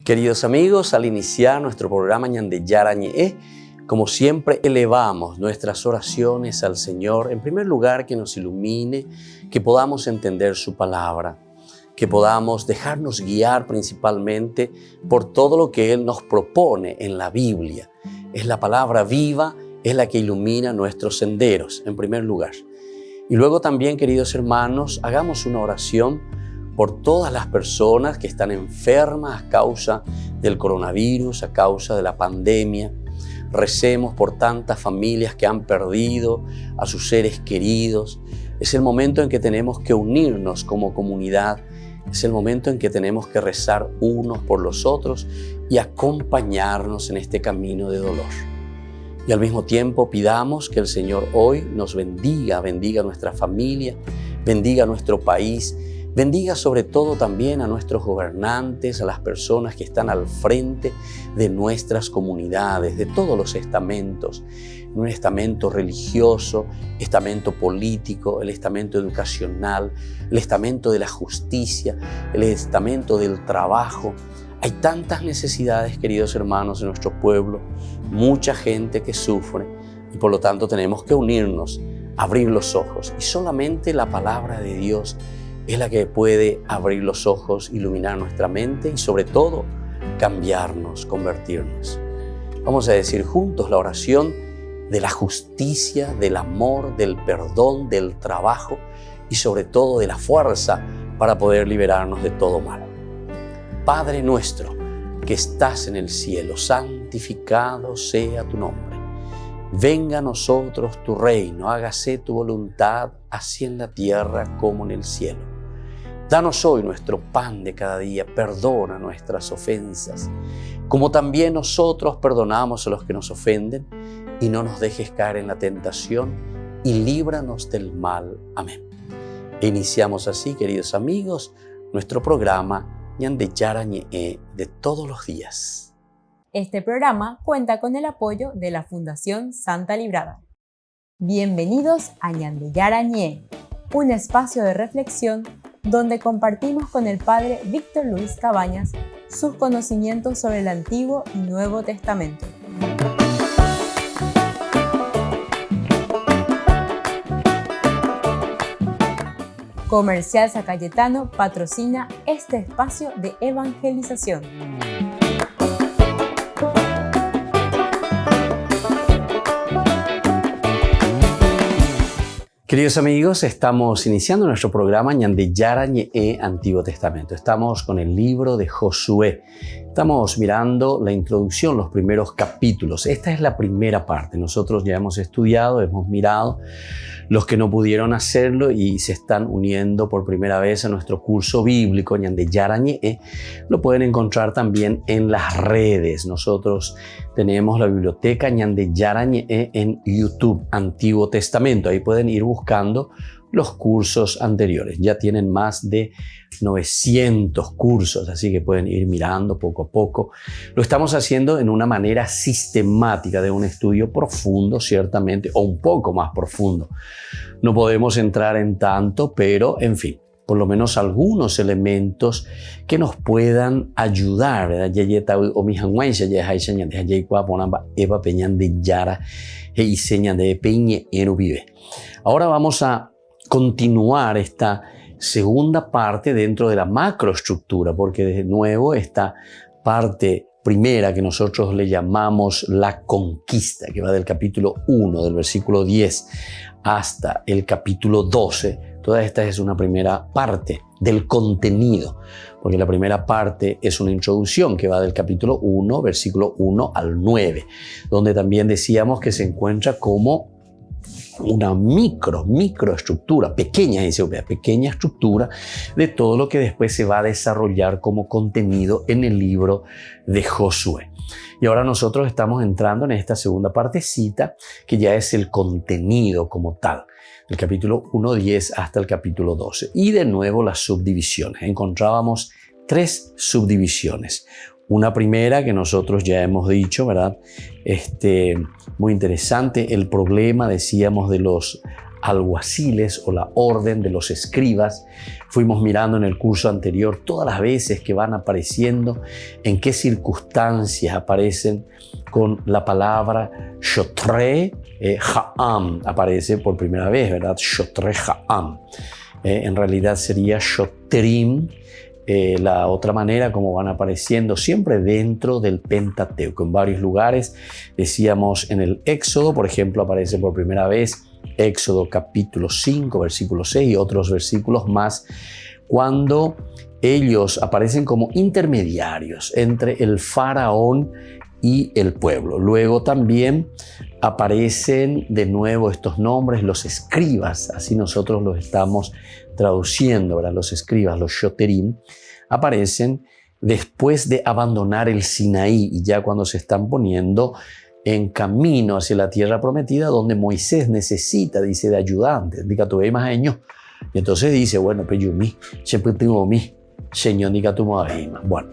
Queridos amigos, al iniciar nuestro programa Ñande Yarañe, como siempre elevamos nuestras oraciones al Señor, en primer lugar que nos ilumine, que podamos entender su palabra, que podamos dejarnos guiar principalmente por todo lo que Él nos propone en la Biblia. Es la palabra viva, es la que ilumina nuestros senderos, en primer lugar. Y luego también, queridos hermanos, hagamos una oración por todas las personas que están enfermas a causa del coronavirus, a causa de la pandemia. Recemos por tantas familias que han perdido a sus seres queridos. Es el momento en que tenemos que unirnos como comunidad. Es el momento en que tenemos que rezar unos por los otros y acompañarnos en este camino de dolor. Y al mismo tiempo pidamos que el Señor hoy nos bendiga nuestra familia, bendiga nuestro país, bendiga sobre todo también a nuestros gobernantes, a las personas que están al frente de nuestras comunidades, de todos los estamentos, un estamento religioso, estamento político, el estamento educacional, el estamento de la justicia, el estamento del trabajo. Hay tantas necesidades, queridos hermanos, en nuestro pueblo, mucha gente que sufre y por lo tanto tenemos que unirnos, abrir los ojos y solamente la palabra de Dios es la que puede abrir los ojos, iluminar nuestra mente y sobre todo cambiarnos, convertirnos. Vamos a decir juntos la oración de la justicia, del amor, del perdón, del trabajo y sobre todo de la fuerza para poder liberarnos de todo mal. Padre nuestro que estás en el cielo, santificado sea tu nombre. Venga a nosotros tu reino, hágase tu voluntad, así en la tierra como en el cielo. Danos hoy nuestro pan de cada día, perdona nuestras ofensas, como también nosotros perdonamos a los que nos ofenden, y no nos dejes caer en la tentación, y líbranos del mal. Amén. E iniciamos así, queridos amigos, nuestro programa Ñande Yarañe de todos los días. Este programa cuenta con el apoyo de la Fundación Santa Librada. Bienvenidos a Ñande Yarañe, un espacio de reflexión donde compartimos con el Padre Víctor Luis Cabañas sus conocimientos sobre el Antiguo y Nuevo Testamento. Comercial San Cayetano patrocina este espacio de evangelización. Queridos amigos, estamos iniciando nuestro programa Ñande Yarañe Antiguo Testamento. Estamos con el libro de Josué. Estamos mirando la introducción, los primeros capítulos. Esta es la primera parte. Nosotros ya hemos estudiado, hemos mirado los que no pudieron hacerlo y se están uniendo por primera vez a nuestro curso bíblico Ñande Yarañe. Lo pueden encontrar también en las redes. Nosotros tenemos la biblioteca Ñande Yarañe en YouTube, Antiguo Testamento. Ahí pueden ir buscando los cursos anteriores. Ya tienen más de 900 cursos, así que pueden ir mirando poco a poco. Lo estamos haciendo en una manera sistemática de un estudio profundo, ciertamente, o un poco más profundo. No podemos entrar en tanto, pero en fin, por lo menos algunos elementos que nos puedan ayudar, ¿verdad? Ahora vamos a continuar esta segunda parte dentro de la macroestructura, porque de nuevo esta parte primera que nosotros le llamamos la conquista, que va del capítulo 1, del versículo 10 hasta el capítulo 12, toda esta es una primera parte del contenido, porque la primera parte es una introducción que va del capítulo 1, versículo 1 al 9, donde también decíamos que se encuentra como una microestructura, pequeña estructura de todo lo que después se va a desarrollar como contenido en el libro de Josué. Y ahora nosotros estamos entrando en esta segunda partecita que ya es el contenido como tal, del capítulo 1:10 hasta el capítulo 12. Y de nuevo las subdivisiones. Encontrábamos 3 subdivisiones. Una primera que nosotros ya hemos dicho, ¿verdad? Muy interesante, el problema, decíamos, de los alguaciles o la orden de los escribas. Fuimos mirando en el curso anterior todas las veces que van apareciendo, en qué circunstancias aparecen con la palabra shotre ha'am. Aparece por primera vez, ¿verdad? Shotre ha'am. En realidad sería shotrim. La otra manera como van apareciendo siempre dentro del Pentateuco. En varios lugares, decíamos en el Éxodo, por ejemplo, aparece por primera vez Éxodo capítulo 5, versículo 6 y otros versículos más, cuando ellos aparecen como intermediarios entre el faraón y el pueblo. Luego también aparecen de nuevo estos nombres, los escribas, así nosotros los estamos traduciendo, ¿verdad? Los escribas, los shoterim, aparecen después de abandonar el Sinaí y ya cuando se están poniendo en camino hacia la tierra prometida, donde Moisés necesita, dice, de ayudantes. Diga tu más años. Y entonces dice, bueno, pues yo mi, Señor, diga tu más. Bueno,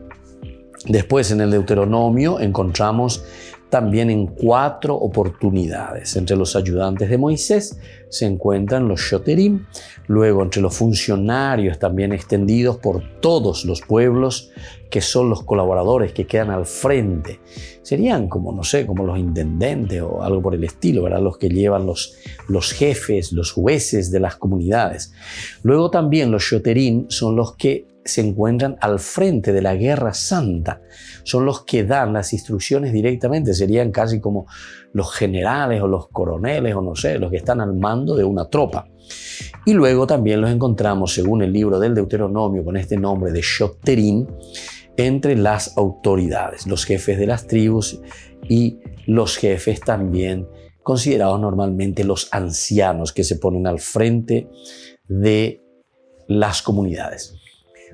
después en el Deuteronomio encontramos también en 4 oportunidades. Entre los ayudantes de Moisés se encuentran los shoterim, luego entre los funcionarios también extendidos por todos los pueblos, que son los colaboradores que quedan al frente. Serían como, no sé, como los intendentes o algo por el estilo, ¿verdad? Los que llevan los jefes, los jueces de las comunidades. Luego también los shoterim son los que se encuentran al frente de la guerra santa. Son los que dan las instrucciones directamente. Serían casi como los generales o los coroneles o no sé, los que están al mando de una tropa. Y luego también los encontramos, según el libro del Deuteronomio, con este nombre de shoterim, entre las autoridades, los jefes de las tribus y los jefes también considerados normalmente los ancianos que se ponen al frente de las comunidades.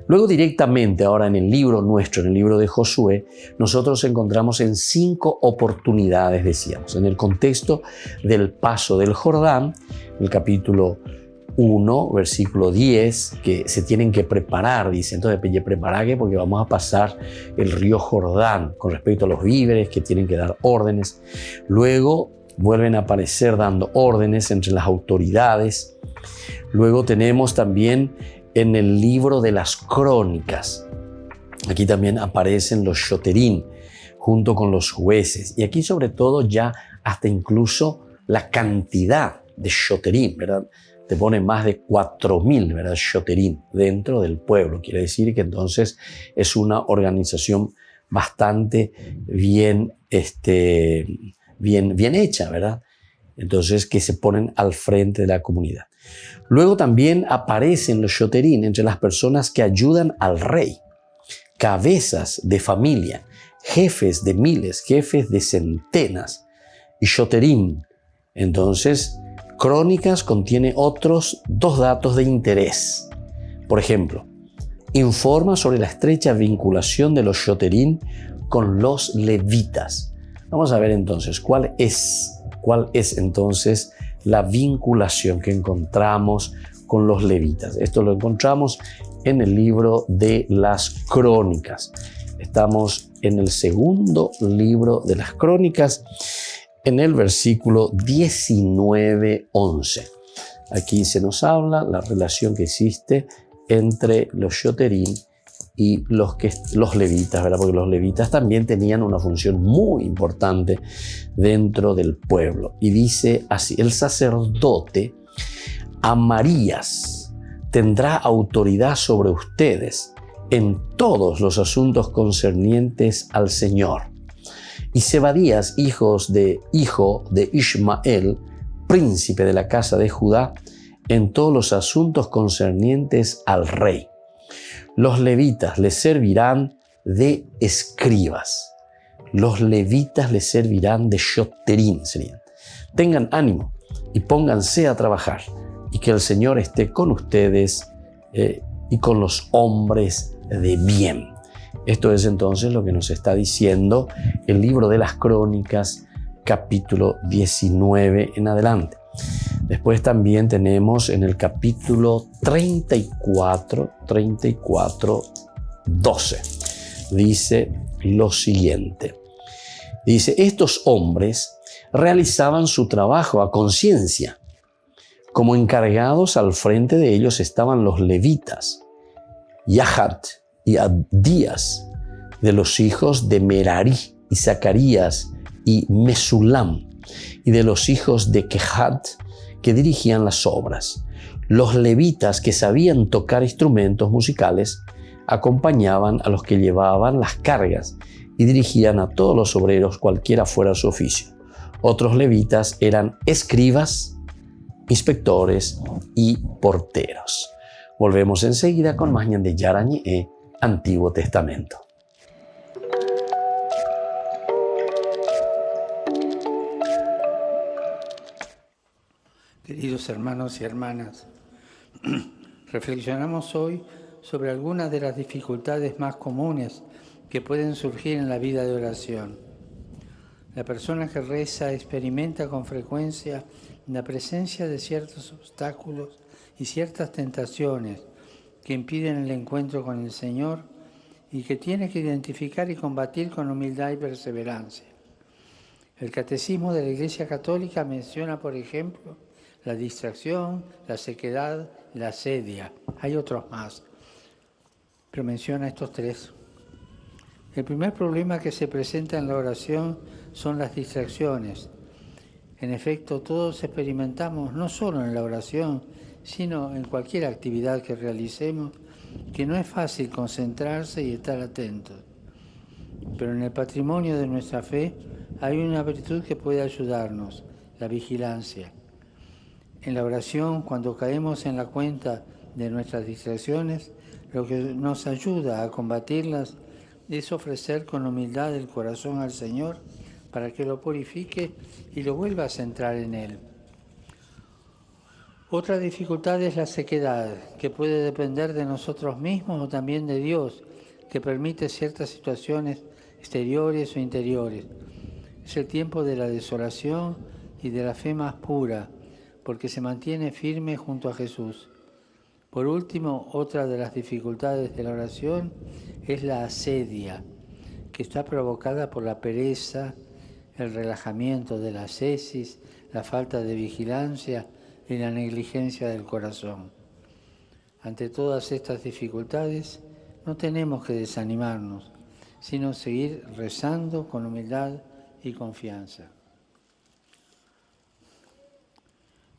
Luego directamente ahora en el libro nuestro, en el libro de Josué, nosotros encontramos en 5 oportunidades, decíamos, en el contexto del paso del Jordán, el capítulo 1, versículo 10, que se tienen que preparar, dice, entonces preparaque porque vamos a pasar el río Jordán con respecto a los víveres que tienen que dar órdenes. Luego vuelven a aparecer dando órdenes entre las autoridades. Luego tenemos también en el libro de las crónicas. Aquí también aparecen los shoterim junto con los jueces. Y aquí sobre todo ya hasta incluso la cantidad de shoterim, ¿verdad? Te pone más de 4.000, ¿verdad? Shoterim dentro del pueblo. Quiere decir que entonces es una organización bastante bien hecha, ¿verdad? Entonces que se ponen al frente de la comunidad. Luego también aparecen los shoterim entre las personas que ayudan al rey, cabezas de familia, jefes de miles, jefes de centenas y shoterim. Entonces, Crónicas contiene otros 2 datos de interés. Por ejemplo, informa sobre la estrecha vinculación de los shoterim con los levitas. Vamos a ver entonces cuál es entonces la vinculación que encontramos con los levitas. Esto lo encontramos en el libro de las Crónicas. Estamos en el segundo libro de las Crónicas, en el versículo 19-11. Aquí se nos habla la relación que existe entre los shoterim y los levitas, ¿verdad? Porque los levitas también tenían una función muy importante dentro del pueblo. Y dice así, el sacerdote Amarías tendrá autoridad sobre ustedes en todos los asuntos concernientes al Señor. Y Zebadías, hijo de Ismael, príncipe de la casa de Judá, en todos los asuntos concernientes al rey. Los levitas les servirán de escribas. Los levitas les servirán de shoterim, serían. Tengan ánimo y pónganse a trabajar, y que el Señor esté con ustedes y con los hombres de bien. Esto es entonces lo que nos está diciendo el libro de las Crónicas, capítulo 19 en adelante. Después también tenemos en el capítulo 34, 12. Dice lo siguiente. Dice, estos hombres realizaban su trabajo a conciencia, Como encargados al frente de ellos estaban los levitas, Yahat y Abdías, de los hijos de Merari, y Zacarías y Mesulam, y de los hijos de Kehat, que dirigían las obras. Los levitas, que sabían tocar instrumentos musicales, acompañaban a los que llevaban las cargas y dirigían a todos los obreros, cualquiera fuera su oficio. Otros levitas eran escribas, inspectores y porteros. Volvemos enseguida con más Ñan de Yarañé, Antiguo Testamento. Queridos hermanos y hermanas, reflexionamos hoy sobre algunas de las dificultades más comunes que pueden surgir en la vida de oración. La persona que reza experimenta con frecuencia la presencia de ciertos obstáculos y ciertas tentaciones que impiden el encuentro con el Señor y que tiene que identificar y combatir con humildad y perseverancia. El Catecismo de la Iglesia Católica menciona, por ejemplo, la distracción, la sequedad, la asedia. Hay otros más, pero menciona estos tres. El primer problema que se presenta en la oración son las distracciones. En efecto, todos experimentamos, no solo en la oración, sino en cualquier actividad que realicemos, que no es fácil concentrarse y estar atentos. Pero en el patrimonio de nuestra fe hay una virtud que puede ayudarnos, la vigilancia. En la oración, cuando caemos en la cuenta de nuestras distracciones, lo que nos ayuda a combatirlas es ofrecer con humildad el corazón al Señor para que lo purifique y lo vuelva a centrar en Él. Otra dificultad es la sequedad, que puede depender de nosotros mismos o también de Dios, que permite ciertas situaciones exteriores o interiores. Es el tiempo de la desolación y de la fe más pura, porque se mantiene firme junto a Jesús. Por último, otra de las dificultades de la oración es la asedia, que está provocada por la pereza, el relajamiento de la ascesis, la falta de vigilancia y la negligencia del corazón. Ante todas estas dificultades, no tenemos que desanimarnos, sino seguir rezando con humildad y confianza.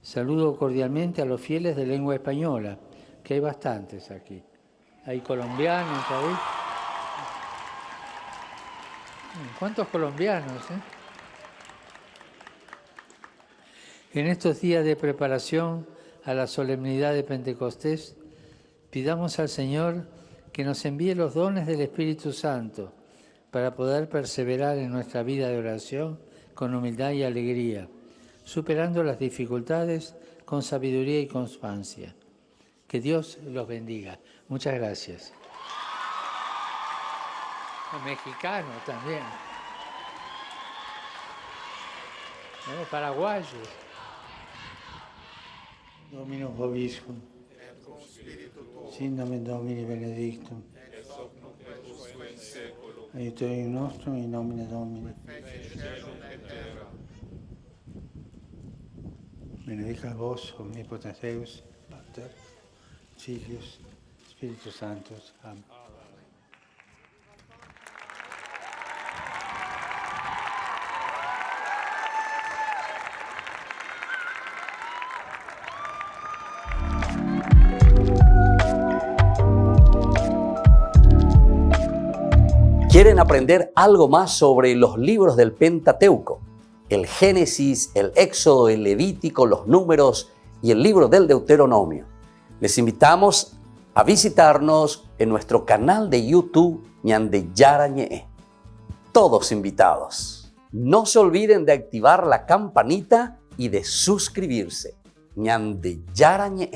Saludo cordialmente a los fieles de lengua española, que hay bastantes aquí. Hay colombianos ahí. ¿Cuántos colombianos? En estos días de preparación a la solemnidad de Pentecostés, pidamos al Señor que nos envíe los dones del Espíritu Santo para poder perseverar en nuestra vida de oración con humildad y alegría, superando las dificultades con sabiduría y constancia. Que Dios los bendiga. Muchas gracias. Los mexicanos también. Los paraguayos. Dominus vobiscum. Sin nomen Domini benedictum. Aiutorium nostrum in nomine Domini. Benedicat vos, omnipotens Deus, Pater, Filius, Spiritus Sanctus. Amén. ¿Quieren aprender algo más sobre los libros del Pentateuco? El Génesis, el Éxodo, el Levítico, los Números y el libro del Deuteronomio. Les invitamos a visitarnos en nuestro canal de YouTube Ñan de Yarañé. Todos invitados. No se olviden de activar la campanita y de suscribirse. Ñan de Yarañé.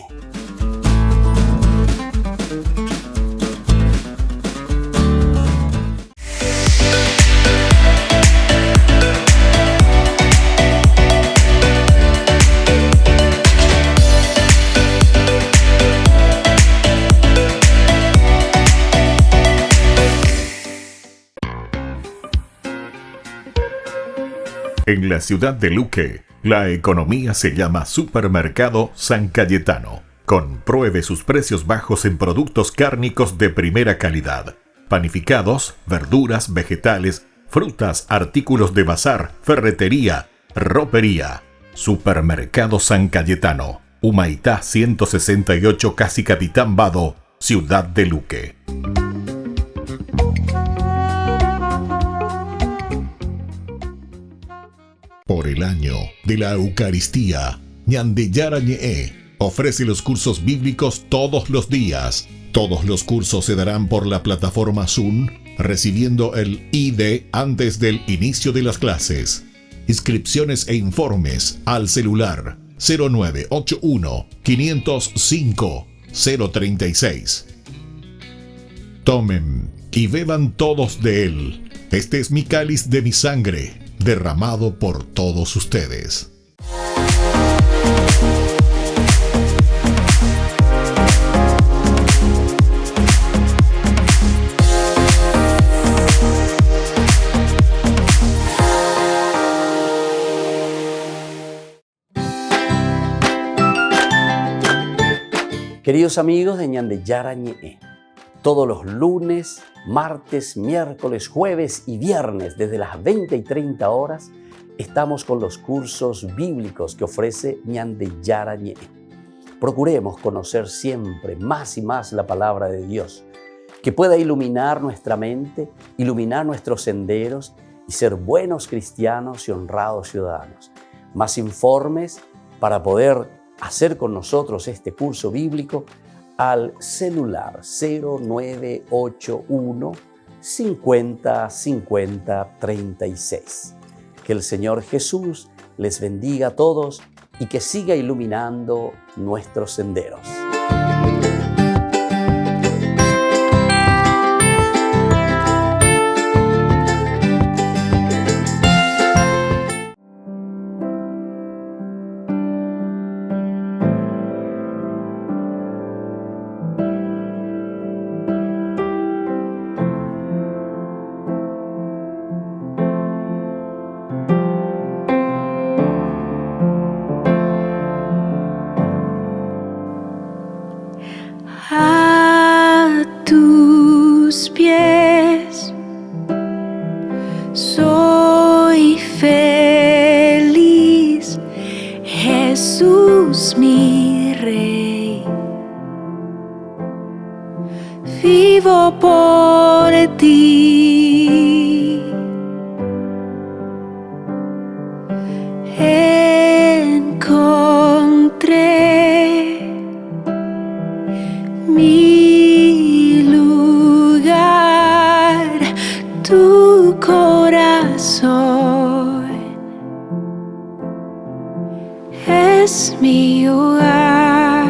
En la ciudad de Luque, la economía se llama Supermercado San Cayetano. Compruebe sus precios bajos en productos cárnicos de primera calidad. Panificados, verduras, vegetales, frutas, artículos de bazar, ferretería, ropería. Supermercado San Cayetano, Humaitá 168, Casi Capitán Vado, ciudad de Luque. Por el año de la Eucaristía, Ñande Yarañe ofrece los cursos bíblicos todos los días. Todos los cursos se darán por la plataforma Zoom, recibiendo el ID antes del inicio de las clases. Inscripciones e informes al celular 0981 505 036. Tomen y beban todos de él. Este es mi cáliz de mi sangre, derramado por todos ustedes. Queridos amigos de Ñande Yarañe, todos los lunes, martes, miércoles, jueves y viernes desde las 20 y 30 horas estamos con los cursos bíblicos que ofrece Ñande Yarañe. Procuremos conocer siempre más y más la palabra de Dios, que pueda iluminar nuestra mente, iluminar nuestros senderos y ser buenos cristianos y honrados ciudadanos. Más informes para poder hacer con nosotros este curso bíblico al celular 0981 50 50 36. Que el Señor Jesús les bendiga a todos y que siga iluminando nuestros senderos. A tus pies soy feliz, Jesús mi Rey. Vivo por ti. Encontré mi lugar, tu corazón es mi hogar.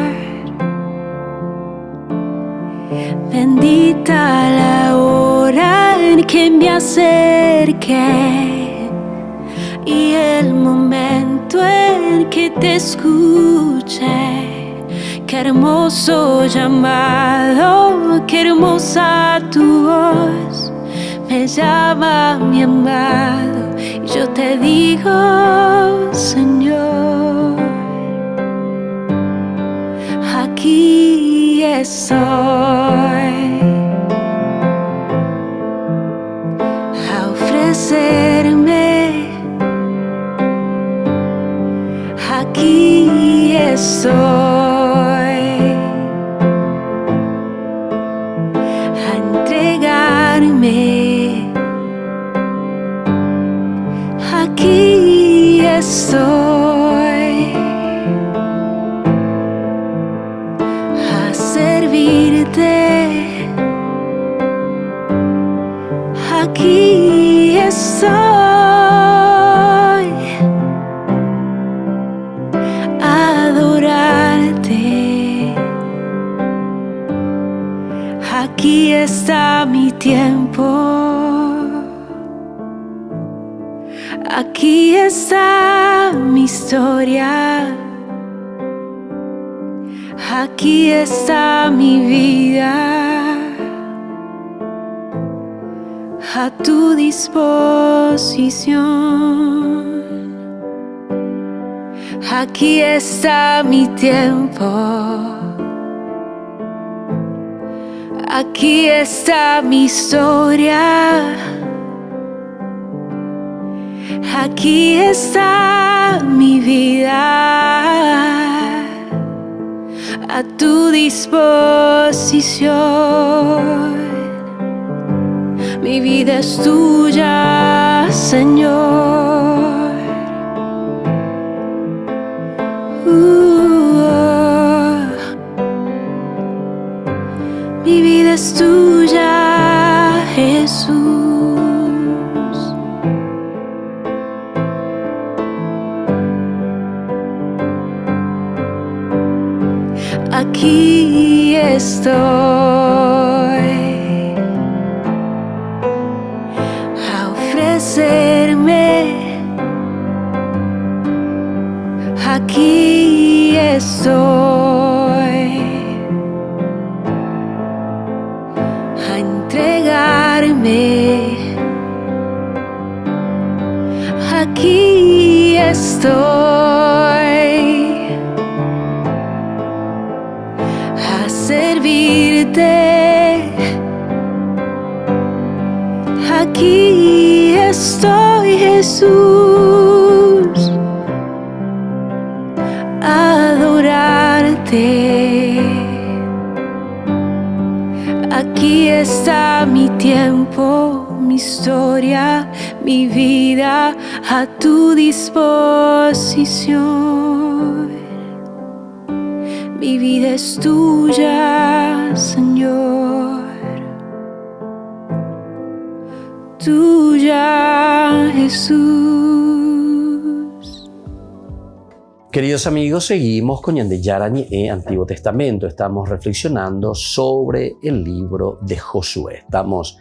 Bendita la hora en que me acerqué y el momento en que te escuché. Qué hermoso llamado, qué hermosa tu voz, me llama mi amado y yo te digo, Señor, aquí estoy a ofrecerme, aquí estoy aquí estoy a servirte, aquí estoy a adorarte, aquí está mi tiempo. Aquí está mi historia, aquí está mi vida, a tu disposición. Aquí está mi tiempo. Aquí está mi historia. Aquí está mi vida a tu disposición. Mi vida es tuya, Señor. Mi vida es tuya, Jesús. Aquí estoy a ofrecerme. Aquí estoy a entregarme. Aquí estoy a servirte. Aquí estoy, Jesús, a adorarte. Aquí está mi tiempo, mi historia, mi vida a tu disposición. Mi vida es tuya, Señor. Tuya, Jesús. Queridos amigos, seguimos con Ñande Yarañe, Antiguo Testamento. Estamos reflexionando sobre el libro de Josué. Estamos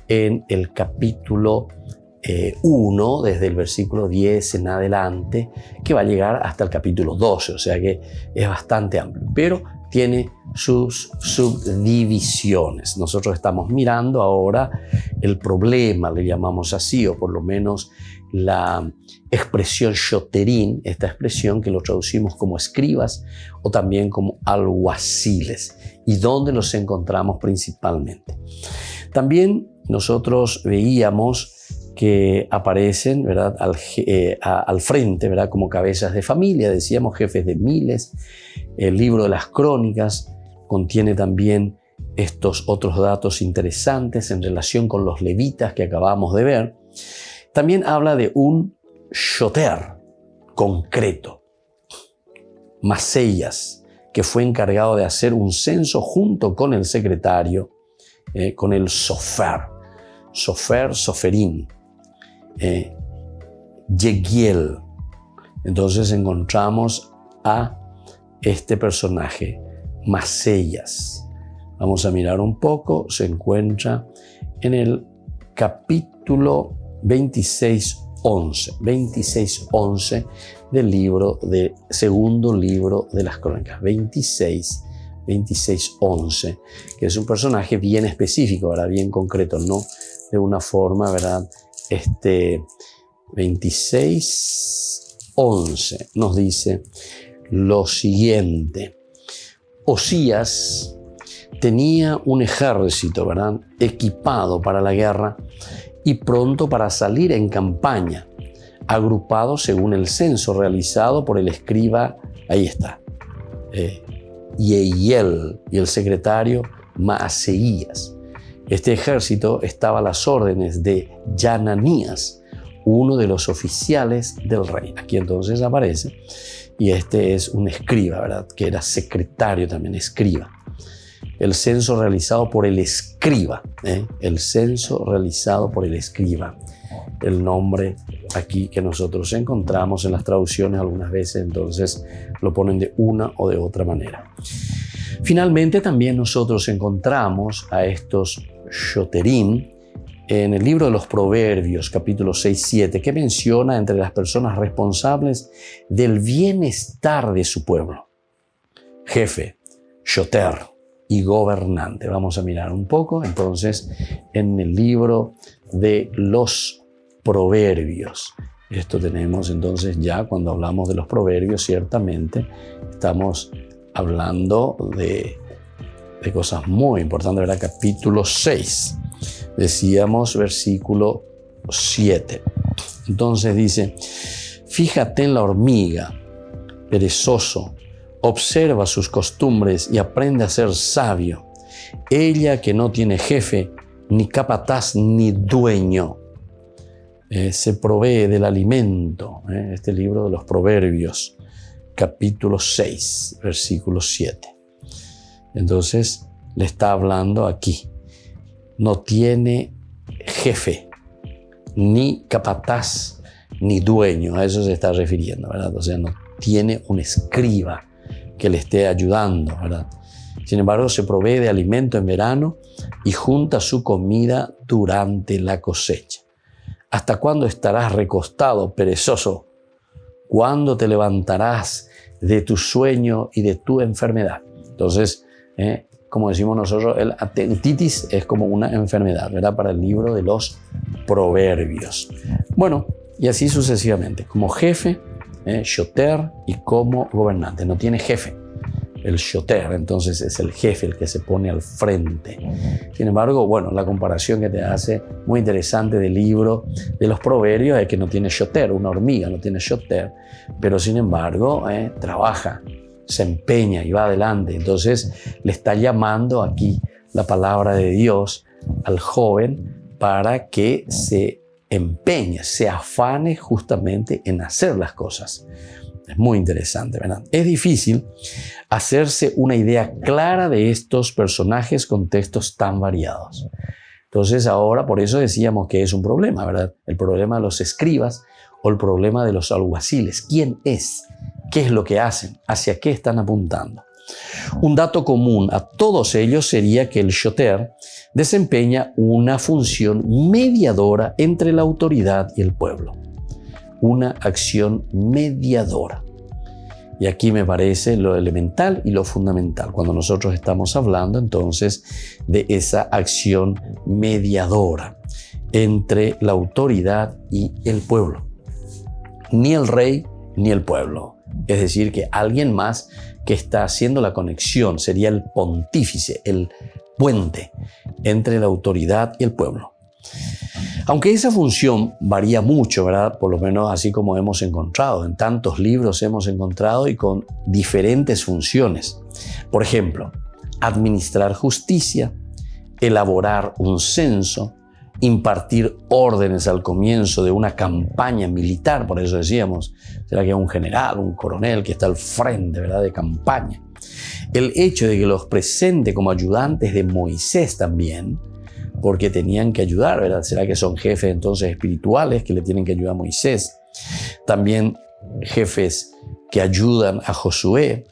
en el capítulo 1, desde el versículo 10 en adelante, que va a llegar hasta el capítulo 12, o sea que es bastante amplio, pero tiene sus subdivisiones. Nosotros estamos mirando ahora el problema, le llamamos así, o por lo menos la expresión shoterín, esta expresión que lo traducimos como escribas o también como alguaciles, y dónde los encontramos principalmente. También nosotros veíamos que aparecen, ¿verdad?, al frente, ¿verdad?, como cabezas de familia, decíamos jefes de miles. El libro de las Crónicas contiene también estos otros datos interesantes en relación con los levitas que acabamos de ver. También habla de un shoter concreto, Masellas, que fue encargado de hacer un censo junto con el secretario, con el soferín, Yegiel. Entonces encontramos a este personaje, Masellas. Vamos a mirar un poco, se encuentra en el capítulo 26:11 del segundo libro de las Crónicas, 26:11, que es un personaje bien específico, ¿verdad?, bien concreto, no de una forma, ¿verdad? 26:11 nos dice lo siguiente: Osías tenía un ejército, ¿verdad?, equipado para la guerra y pronto para salir en campaña, agrupado según el censo realizado por el escriba, ahí está, Yehiel, y el secretario Maaseías. Este ejército estaba a las órdenes de Yananías, uno de los oficiales del rey. Aquí entonces aparece, y este es un escriba, ¿verdad?, que era secretario también, escriba. El censo realizado por el escriba, el censo realizado por el escriba. El nombre aquí que nosotros encontramos en las traducciones algunas veces, entonces lo ponen de una o de otra manera. Finalmente también nosotros encontramos a estos shoterim en el libro de los Proverbios, capítulo 6-7, que menciona entre las personas responsables del bienestar de su pueblo: jefe, shoter y gobernante. Vamos a mirar un poco entonces en el libro de los Proverbios, Esto tenemos entonces ya cuando hablamos de los proverbios, ciertamente estamos hablando de cosas muy importantes, ¿verdad? Capítulo 6, decíamos versículo 7. Entonces dice, fíjate en la hormiga, perezoso, observa sus costumbres y aprende a ser sabio. Ella que no tiene jefe, ni capataz, ni dueño, se provee del alimento. Este libro de los Proverbios, capítulo 6, versículo 7. Entonces, le está hablando aquí. No tiene jefe, ni capataz, ni dueño. A eso se está refiriendo, ¿verdad? O sea, no tiene un escriba que le esté ayudando, ¿verdad? Sin embargo, se provee de alimento en verano y junta su comida durante la cosecha. ¿Hasta cuándo estarás recostado, perezoso? ¿Cuándo te levantarás de tu sueño y de tu enfermedad? Entonces, como decimos nosotros, el atentitis es como una enfermedad, ¿verdad? Para el libro de los Proverbios. Bueno, y así sucesivamente. Como jefe, shoter, y como gobernante. No tiene jefe. El shoter, entonces, es el jefe, el que se pone al frente. Sin embargo, bueno, la comparación que te hace muy interesante del libro de los Proverbios es que no tiene shoter, una hormiga no tiene shoter, pero sin embargo, trabaja, se empeña y va adelante. Entonces, le está llamando aquí la palabra de Dios al joven para que se empeñe, se afane justamente en hacer las cosas. Es muy interesante, ¿verdad? Es difícil hacerse una idea clara de estos personajes con textos tan variados. Entonces ahora, por eso decíamos que es un problema, ¿verdad? El problema de los escribas o el problema de los alguaciles. ¿Quién es? ¿Qué es lo que hacen? ¿Hacia qué están apuntando? Un dato común a todos ellos sería que el shoter desempeña una función mediadora entre la autoridad y el pueblo. Una acción mediadora. Y aquí me parece lo elemental y lo fundamental cuando nosotros estamos hablando entonces de esa acción mediadora entre la autoridad y el pueblo. Ni el rey ni el pueblo. Es decir, que alguien más que está haciendo la conexión sería el pontífice, el puente entre la autoridad y el pueblo. Aunque esa función varía mucho, ¿verdad? Por lo menos así como hemos encontrado, en tantos libros hemos encontrado y con diferentes funciones. Por ejemplo, administrar justicia, elaborar un censo, impartir órdenes al comienzo de una campaña militar, por eso decíamos, será que es un general, un coronel que está al frente, ¿verdad?, de campaña. El hecho de que los presente como ayudantes de Moisés también, porque tenían que ayudar, ¿verdad? ¿Será que son jefes entonces espirituales que le tienen que ayudar a Moisés? También jefes que ayudan a Josué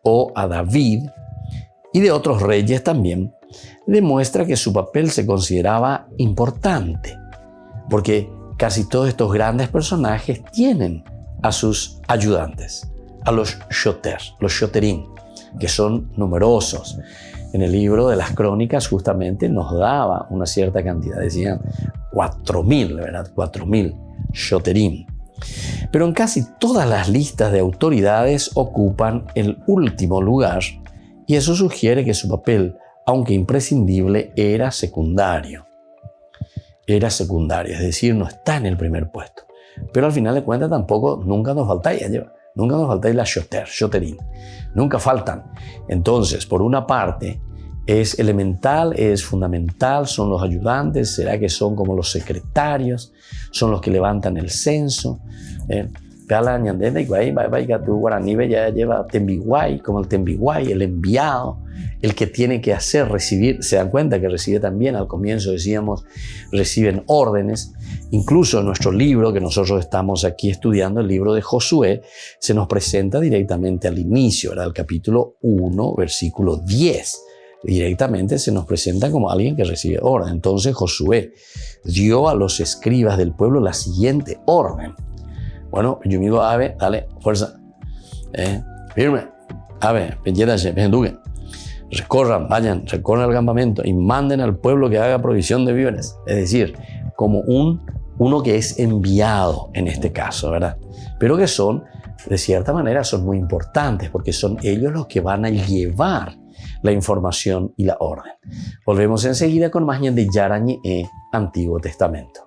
o a David y de otros reyes también, demuestra que su papel se consideraba importante, porque casi todos estos grandes personajes tienen a sus ayudantes, a los shoter, los shoterín, que son numerosos. En el libro de las Crónicas justamente nos daba una cierta cantidad, decían 4.000, ¿verdad? 4.000 shoterín. Pero en casi todas las listas de autoridades ocupan el último lugar y eso sugiere que su papel, aunque imprescindible, era secundario. Era secundario, es decir, no está en el primer puesto. Pero al final de cuentas tampoco, nunca nos faltáis, nunca nos faltáis la shoterín. Nunca faltan. Entonces, por una parte, es elemental, es fundamental, son los ayudantes, será que son como los secretarios, son los que levantan el censo. Ya lleva Tembiguay, como el Tembiguay, el enviado, el que tiene que hacer, recibir, se dan cuenta que recibe también, al comienzo decíamos, reciben órdenes. Incluso en nuestro libro que nosotros estamos aquí estudiando, el libro de Josué, se nos presenta directamente al inicio, ¿verdad? El capítulo 1, versículo 10. Directamente se nos presenta como alguien que recibe orden. Entonces Josué dio a los escribas del pueblo la siguiente orden. Bueno, yo digo, ave, dale, fuerza, firme, ave, pendiéndase, penduquen. Recorran al campamento y manden al pueblo que haga provisión de víveres. Es decir, como un uno que es enviado en este caso, ¿verdad? Pero que son, de cierta manera, son muy importantes porque son ellos los que van a llevar la información y la orden. Volvemos enseguida con más Ñande Yarañe, Antiguo Testamento.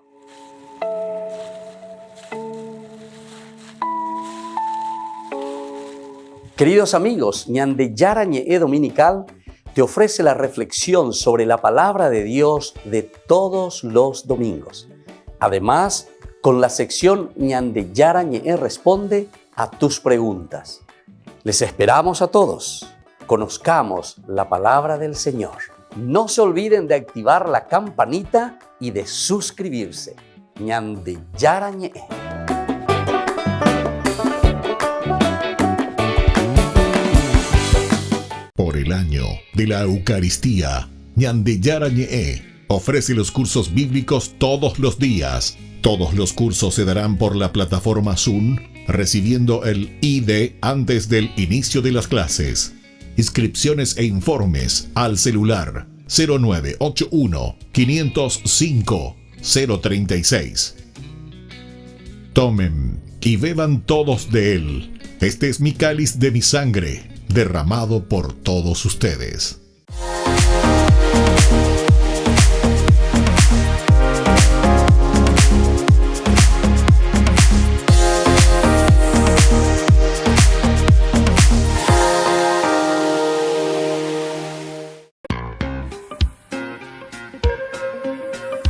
Queridos amigos, Ñande Yarañe Dominical te ofrece la reflexión sobre la palabra de Dios de todos los domingos. Además, con la sección Ñande Yarañe responde a tus preguntas. Les esperamos a todos. Conozcamos la palabra del Señor. No se olviden de activar la campanita y de suscribirse. Ñande Yarañe. Por el año de la Eucaristía, Ñande Yarañe ofrece los cursos bíblicos todos los días. Todos los cursos se darán por la plataforma Zoom, recibiendo el ID antes del inicio de las clases. Inscripciones e informes al celular 0981 505 036. Tomen y beban todos de él. Este es mi cáliz de mi sangre, derramado por todos ustedes.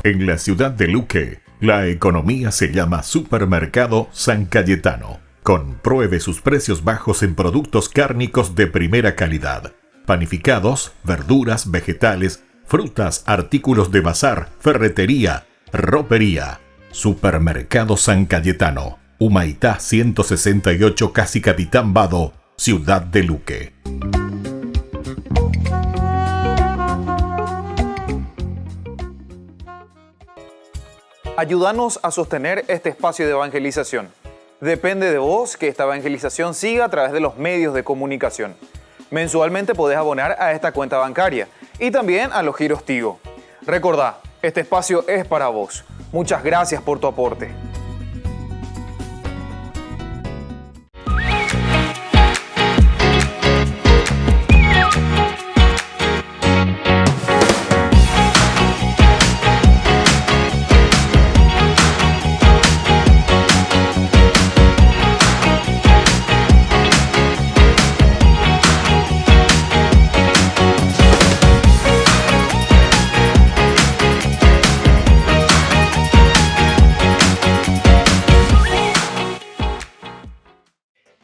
En la ciudad de Luque, la economía se llama Supermercado San Cayetano. Compruebe sus precios bajos en productos cárnicos de primera calidad. Panificados, verduras, vegetales, frutas, artículos de bazar, ferretería, ropería. Supermercado San Cayetano. Humaitá 168, Casi Capitán Vado, ciudad de Luque. Ayúdanos a sostener este espacio de evangelización. Depende de vos que esta evangelización siga a través de los medios de comunicación. Mensualmente podés abonar a esta cuenta bancaria y también a los giros Tigo. Recordá, este espacio es para vos. Muchas gracias por tu aporte.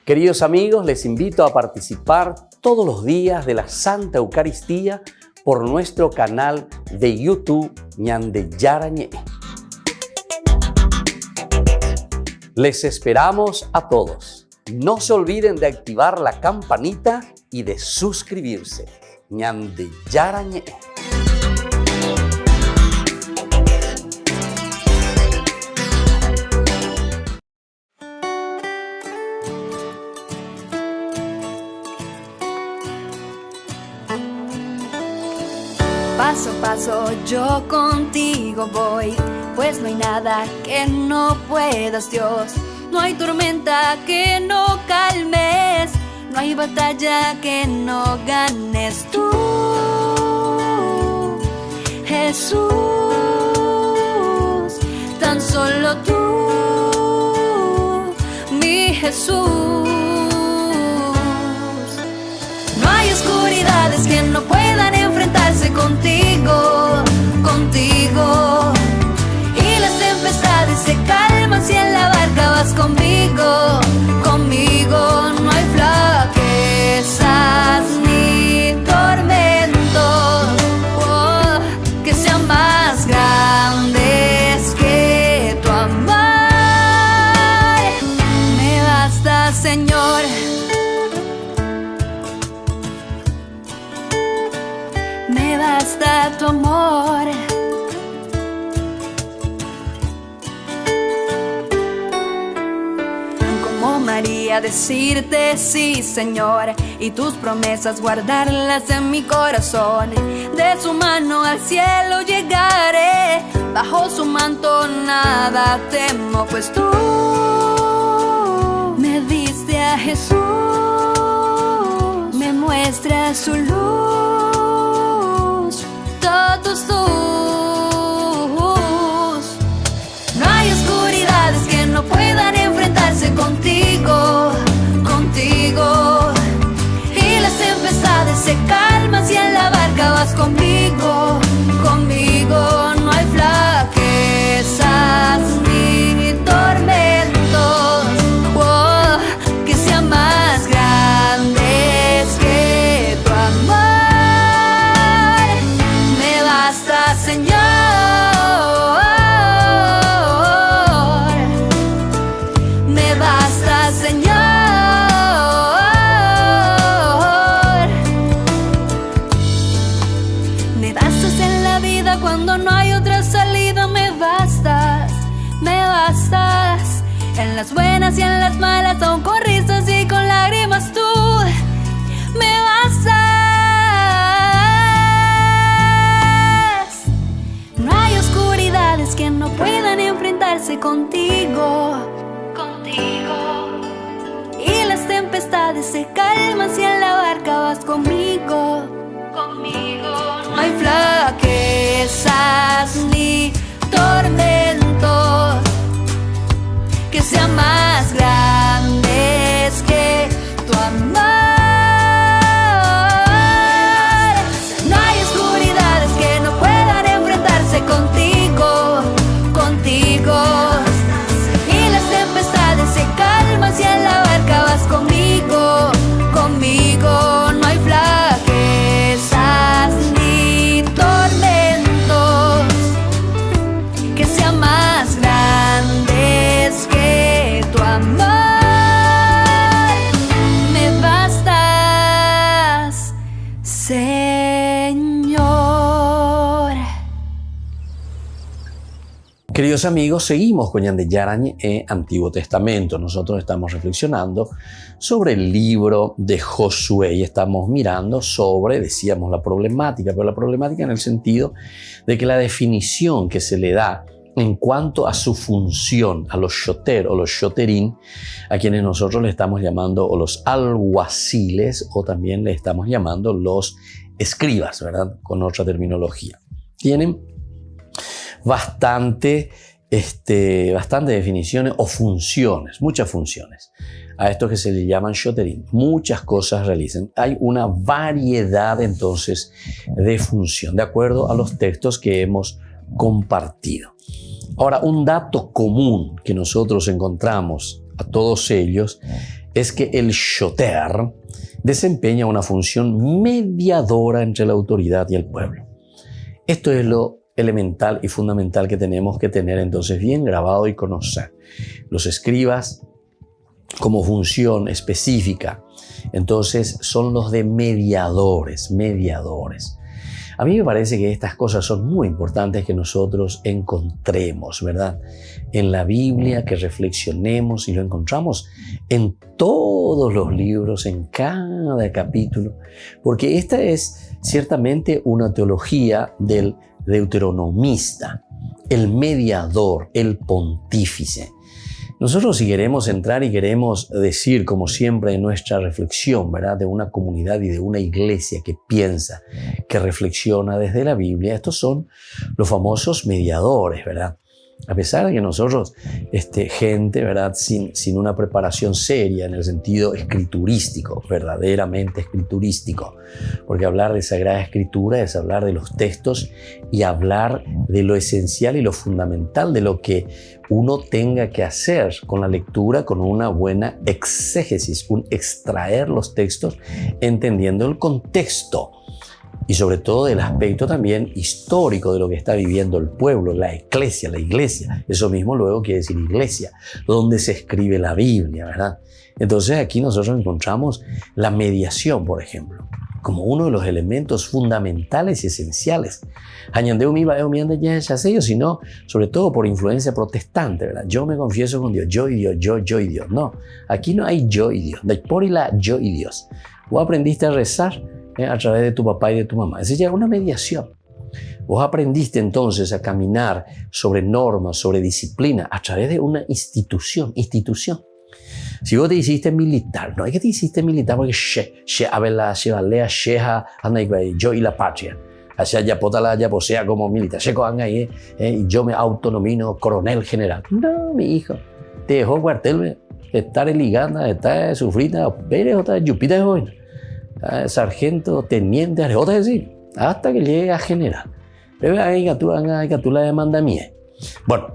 Queridos amigos, les invito a participar todos los días de la Santa Eucaristía por nuestro canal de YouTube Ñande Yarañe. Les esperamos a todos. No se olviden de activar la campanita y de suscribirse. Ñande Yarañe. Paso a paso yo contigo voy, pues no hay nada que no puedas, Dios. No hay tormenta que no calmes, no hay batalla que no ganes tú, Jesús. Tan solo tú, mi Jesús. No hay oscuridades que no puedan enfrentarse contigo, contigo. Y las tempestades se calman si en la barca vas conmigo, conmigo. No hay flaquezas ni tormentos, oh, que sean más grandes que tu amar. Me basta, Señor. Me basta tu amor. Como María decirte sí, Señor, y tus promesas guardarlas en mi corazón. de su mano al cielo llegaré, bajo su manto nada temo, pues tú me diste a Jesús, me muestra su luz, todos tus. No hay oscuridades que no puedan enfrentarse contigo, contigo. Y las tempestades se calman si en la barca vas conmigo, conmigo. No hay flaquezas ni tormentos, oh, que sean más grandes que tu amor. Me basta, Señor. Me basta, Señor. Me bastas en la vida cuando no hay otra salida. Me bastas, me bastas. En las buenas y en las malas, aún con risas y con lágrimas tú me bastas. No hay oscuridades que no puedan enfrentarse contigo, contigo. Y las tempestades se calman si en la barca vas conmigo, conmigo. No hay flaquezas ni tormentos que sean más grandes que tu amor. No hay oscuridades que no puedan enfrentarse contigo, contigo. Y las tempestades se calman si en la barca vas conmigo, conmigo. No hay flaquezas ni tormentos que sean más grandes que tu amor. Me bastas, Señor. Queridos amigos, seguimos con Ñande Yarañe Antiguo Testamento. Nosotros estamos reflexionando sobre el libro de Josué y estamos mirando sobre, decíamos, la problemática, pero la problemática en el sentido de que la definición que se le da en cuanto a su función, a los shoter o los shoterín, a quienes nosotros le estamos llamando o los alguaciles o también le estamos llamando los escribas, ¿verdad? Con otra terminología. Tienen bastante definiciones o funciones, muchas funciones. A estos que se le llaman shoterín, muchas cosas realizan. Hay una variedad entonces de función, de acuerdo a los textos que hemos compartido. Ahora, un dato común que nosotros encontramos a todos ellos es que el shoter desempeña una función mediadora entre la autoridad y el pueblo. Esto es lo elemental y fundamental que tenemos que tener entonces bien grabado y conocer. Los escribas, como función específica, entonces son los de mediadores. A mí me parece que estas cosas son muy importantes que nosotros encontremos, ¿verdad? En la Biblia, que reflexionemos y lo encontramos en todos los libros, en cada capítulo, porque esta es ciertamente una teología del deuteronomista, el mediador, el pontífice. Nosotros, si queremos entrar y queremos decir, como siempre en nuestra reflexión, ¿verdad?, de una comunidad y de una iglesia que piensa, que reflexiona desde la Biblia, estos son los famosos mediadores, ¿verdad? A pesar de que nosotros, gente, ¿verdad?, sin una preparación seria en el sentido escriturístico, verdaderamente escriturístico, porque hablar de Sagrada Escritura es hablar de los textos y hablar de lo esencial y lo fundamental de lo que uno tenga que hacer con la lectura, con una buena exégesis, un extraer los textos entendiendo el contexto. Y sobre todo el aspecto también histórico de lo que está viviendo el pueblo, la iglesia. Eso mismo luego quiere decir iglesia, donde se escribe la Biblia, ¿verdad? Entonces aquí nosotros encontramos la mediación, por ejemplo, como uno de los elementos fundamentales y esenciales. Sino sobre todo por influencia protestante, ¿verdad? Yo me confieso con Dios, yo y Dios, yo y Dios. No, aquí no hay yo y Dios, por y la yo y Dios. Vos aprendiste a rezar, a través de tu papá y de tu mamá. Esa ya es una mediación. Vos aprendiste entonces a caminar sobre normas, sobre disciplina, a través de una institución. Si vos te hiciste militar, no es que te hiciste militar porque yo y la patria. Hacia ya posea como militar. Y yo me autonomino coronel general. No, mi hijo. Te dejó cuartel, estar ligando, estar sufrida, pero otra yupita de joven. Sargento, teniente, otra decir, hasta que llegue a general. Tú la demanda mía. Bueno,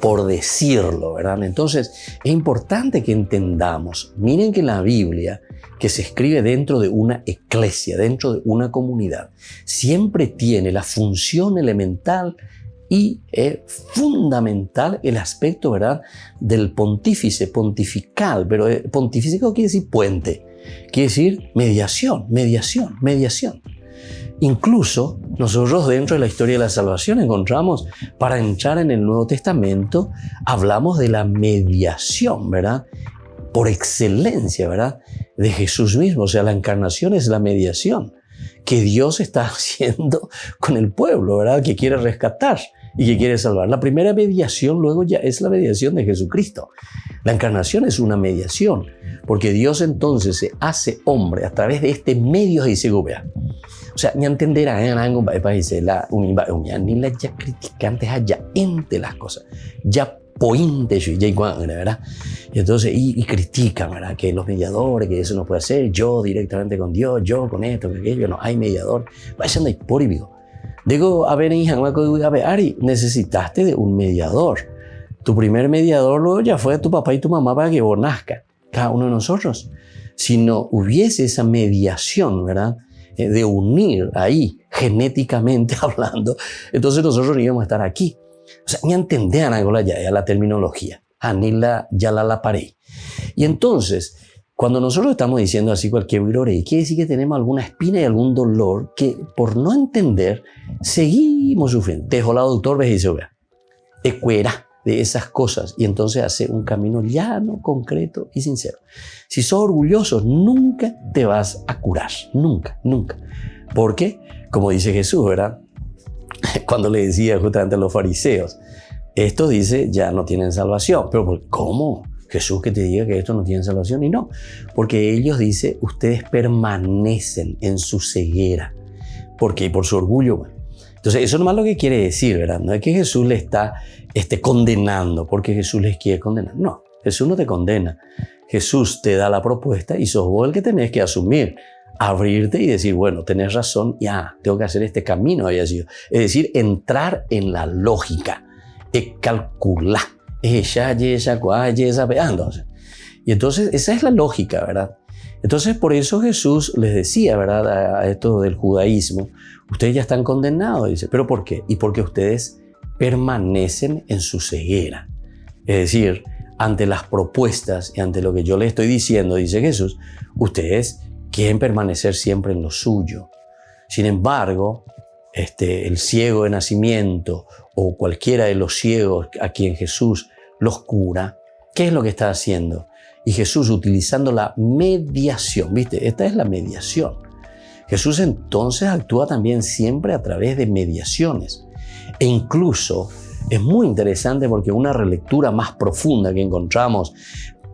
por decirlo, ¿verdad? Entonces, es importante que entendamos. Miren que la Biblia, que se escribe dentro de una eclesia, dentro de una comunidad, siempre tiene la función elemental y fundamental el aspecto, ¿verdad?, del pontífice, pontifical. Pero pontificio quiere decir puente, quiere decir mediación. Incluso nosotros dentro de la historia de la salvación encontramos, para entrar en el Nuevo Testamento, hablamos de la mediación, ¿verdad?, por excelencia, ¿verdad?, de Jesús mismo. O sea, la encarnación es la mediación que Dios está haciendo con el pueblo, ¿verdad?, que quiere rescatar y que quiere salvar. La primera mediación luego ya es la mediación de Jesucristo. La encarnación es una mediación, porque Dios entonces se hace hombre a través de este medio de Isegubea. O sea, ni entenderá ni la ya criticantes allá entre las cosas, ya pointe, ¿verdad? Y entonces, y critican, ¿verdad?, que los mediadores, que eso no puede hacer, yo directamente con Dios, yo con esto, con aquello, no hay mediador. Vayan de por digo, a ver, Ari, necesitaste de un mediador. Tu primer mediador luego ya fue tu papá y tu mamá para que vos nazcas, cada uno de nosotros. Si no hubiese esa mediación, ¿verdad?, de unir ahí, genéticamente hablando, entonces nosotros no íbamos a estar aquí. O sea, ni entendían algo ya la terminología. Ya la paré. Y entonces, cuando nosotros estamos diciendo así cualquier virorey, quiere decir que tenemos alguna espina y algún dolor que por no entender, seguimos sufriendo. Dejó la doctor Vejizobea. Ecuera de esas cosas y entonces hace un camino llano, concreto y sincero. Si sos orgulloso, nunca te vas a curar. Nunca. Porque, como dice Jesús, ¿verdad?, cuando le decía justamente a los fariseos, esto dice ya no tienen salvación. Pero ¿cómo? Jesús que te diga que esto no tiene salvación. Y no, porque ellos dicen, ustedes permanecen en su ceguera. ¿Por qué? Por su orgullo. Bueno. Entonces, eso nomás lo que quiere decir, ¿verdad? No es que Jesús le está condenando porque Jesús les quiere condenar. No, Jesús no te condena. Jesús te da la propuesta y sos vos el que tenés que asumir, abrirte y decir, bueno, tenés razón, ya, tengo que hacer este camino. Había sido. Es decir, entrar en la lógica, calcular. Y entonces, esa es la lógica, ¿verdad? Entonces, por eso Jesús les decía, ¿verdad?, a esto del judaísmo, ustedes ya están condenados. Dice, ¿pero por qué? Y porque ustedes permanecen en su ceguera. Es decir, ante las propuestas y ante lo que yo les estoy diciendo, dice Jesús, ustedes quieren permanecer siempre en lo suyo. Sin embargo, el ciego de nacimiento o cualquiera de los ciegos a quien Jesús los cura, ¿qué es lo que está haciendo? Y Jesús utilizando la mediación, ¿viste? Esta es la mediación. Jesús entonces actúa también siempre a través de mediaciones. E incluso es muy interesante porque una relectura más profunda que encontramos,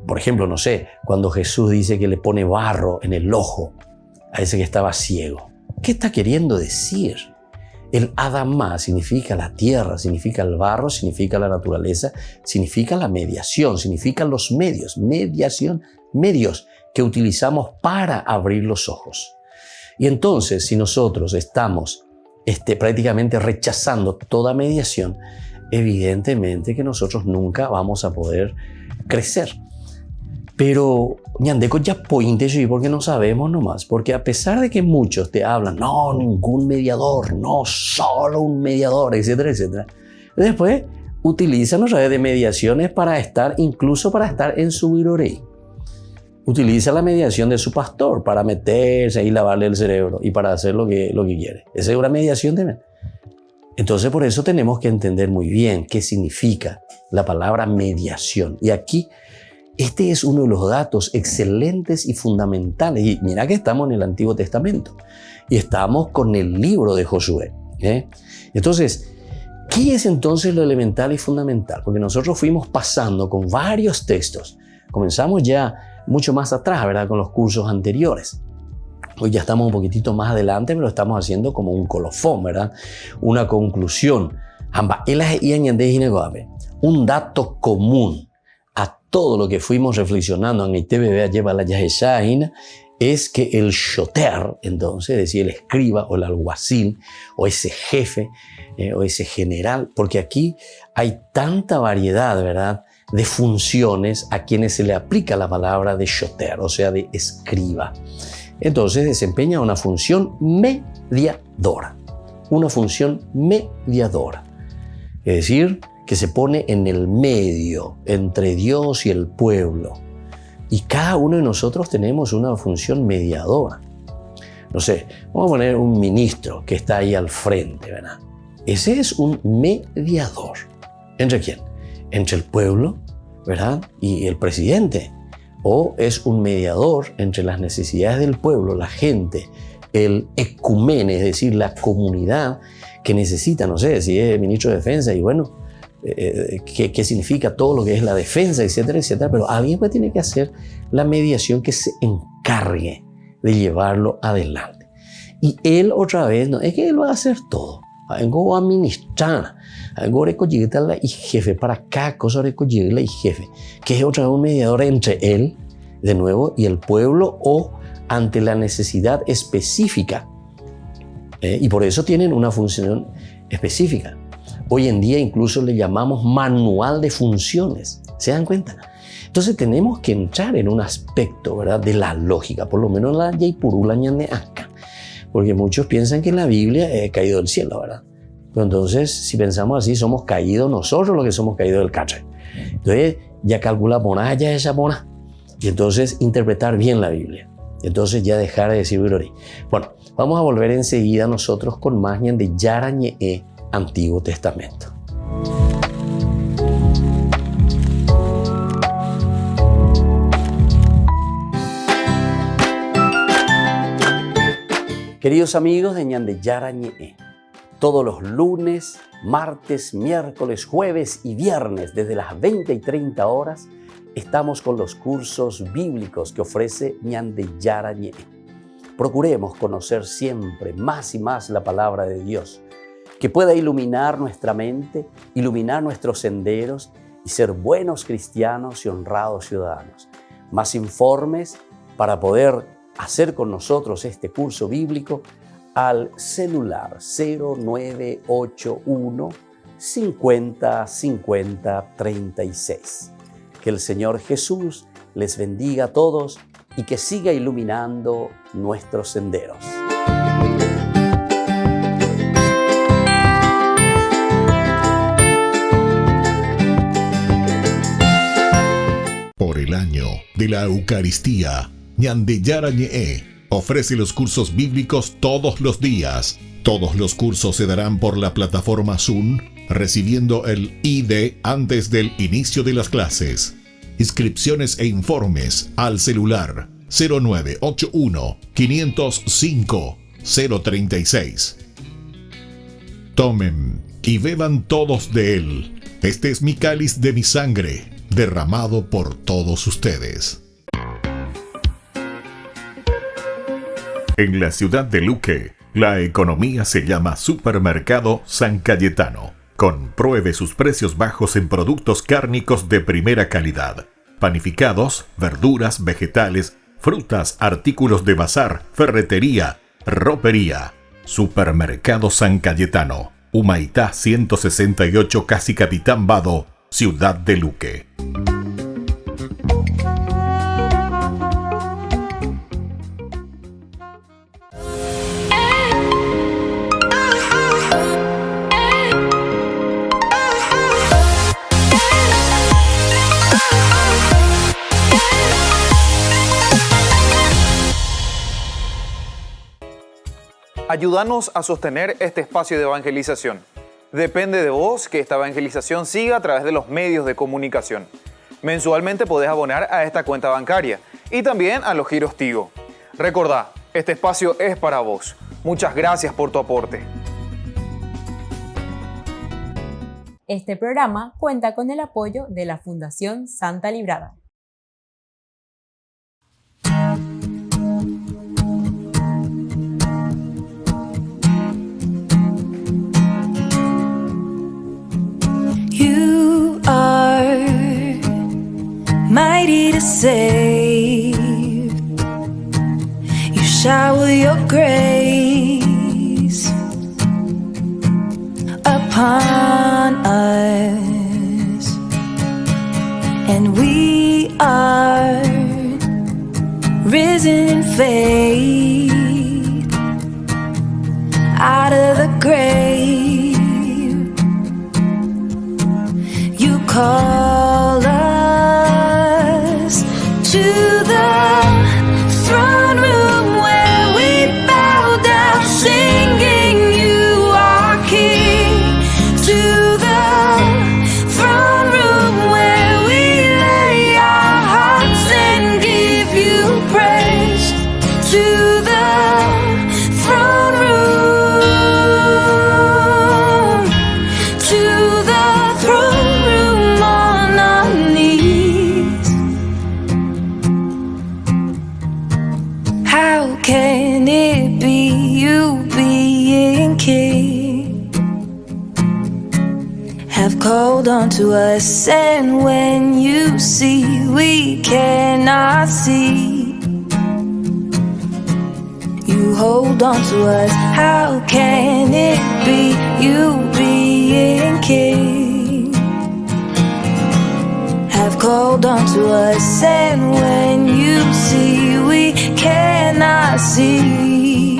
por ejemplo, no sé, cuando Jesús dice que le pone barro en el ojo a ese que estaba ciego. ¿Qué está queriendo decir? El Adamá significa la tierra, significa el barro, significa la naturaleza, significa la mediación, significan los medios, mediación, medios que utilizamos para abrir los ojos. Y entonces, si nosotros estamos prácticamente rechazando toda mediación, evidentemente que nosotros nunca vamos a poder crecer. Pero ñandeco ya pointe porque no sabemos nomás, porque a pesar de que muchos te hablan, no, ningún mediador, no, solo un mediador, etcétera, etcétera, después utilizan las redes de mediaciones incluso para estar en su virorey. Utiliza la mediación de su pastor para meterse y lavarle el cerebro y para hacer lo que quiere. Esa es una mediación también. Entonces, por eso tenemos que entender muy bien qué significa la palabra mediación. Y aquí Este es uno de los datos excelentes y fundamentales. Y mira que estamos en el Antiguo Testamento y estamos con el libro de Josué. Entonces, ¿qué es entonces lo elemental y fundamental? Porque nosotros fuimos pasando con varios textos. Comenzamos ya mucho más atrás, ¿verdad? Con los cursos anteriores. Hoy ya estamos un poquitito más adelante, pero estamos haciendo como un colofón, ¿verdad? Una conclusión. Un dato común a todo lo que fuimos reflexionando en el TBB lleva la Yajeshain es que el shoter, entonces, es decir, el escriba o el alguacil o ese jefe o ese general, porque aquí hay tanta variedad, ¿verdad?, de funciones a quienes se le aplica la palabra de shoter, o sea, de escriba. Entonces desempeña una función mediadora, una función mediadora, es decir, que se pone en el medio entre Dios y el pueblo. Y cada uno de nosotros tenemos una función mediadora. No sé, vamos a poner un ministro que está ahí al frente, ¿verdad? Ese es un mediador. ¿Entre quién? Entre el pueblo, ¿verdad?, y el presidente. O es un mediador entre las necesidades del pueblo, la gente, el ecumene, es decir, la comunidad que necesita, no sé, si es ministro de defensa y bueno, qué significa todo lo que es la defensa, etcétera, etcétera, pero alguien pues tiene que hacer la mediación que se encargue de llevarlo adelante. Y él otra vez, no es que él va a hacer todo, algo va a administrar, algo recogerla y jefe, para cada cosa recogerla y jefe, que es otra vez un mediador entre él, de nuevo, y el pueblo o ante la necesidad específica. Y por eso tienen una función específica. Hoy en día incluso le llamamos manual de funciones. ¿Se dan cuenta? Entonces tenemos que entrar en un aspecto, ¿verdad?, de la lógica, por lo menos la Yaipurú, la Ñaneaca, porque muchos piensan que la Biblia es caído del cielo, ¿verdad? Pero entonces, si pensamos así, somos caídos nosotros los que somos caídos del catre. Entonces, ya calcula moná, ya esa moná. Y entonces interpretar bien la Biblia. Entonces ya dejar de decir gloria. Bueno, vamos a volver enseguida nosotros con más de Yarañe Antiguo Testamento. Queridos amigos de Ñande Yarañe, todos los lunes, martes, miércoles, jueves y viernes desde las 20 y 30 horas estamos con los cursos bíblicos que ofrece Ñande Yarañe. Procuremos conocer siempre más y más la palabra de Dios, que pueda iluminar nuestra mente, iluminar nuestros senderos y ser buenos cristianos y honrados ciudadanos. Más informes para poder hacer con nosotros este curso bíblico al celular 0981 50 50 36. Que el Señor Jesús les bendiga a todos y que siga iluminando nuestros senderos. Por el año de la Eucaristía, Ñande Yarañe ofrece los cursos bíblicos todos los días. Todos los cursos se darán por la plataforma Zoom, recibiendo el ID antes del inicio de las clases. Inscripciones e informes al celular 0981 505 036. Tomen y beban todos de él. Este es mi cáliz de mi sangre, derramado por todos ustedes. En la ciudad de Luque, la economía se llama Supermercado San Cayetano. Compruebe sus precios bajos en productos cárnicos de primera calidad. Panificados, verduras, vegetales, frutas, artículos de bazar, ferretería, ropería. Supermercado San Cayetano. Humaitá 168, Casi Capitán Vado, ciudad de Luque. Ayúdanos a sostener este espacio de evangelización. Depende de vos que esta evangelización siga a través de los medios de comunicación. Mensualmente podés abonar a esta cuenta bancaria y también a los giros Tigo. Recordá, este espacio es para vos. Muchas gracias por tu aporte. Este programa cuenta con el apoyo de la Fundación Santa Librada. You are mighty to save. You shower your grace upon us, and we are risen in faith out of the grave. You call us to the throne room where we bow down singing you are King. To the throne room where we lay our hearts and give you praise. To the throne room, to the throne room on our knees. How can it be you being King have called onto us, and when you see we cannot see, you hold on to us? How can it be you being King have called on to us, and when you see we cannot see,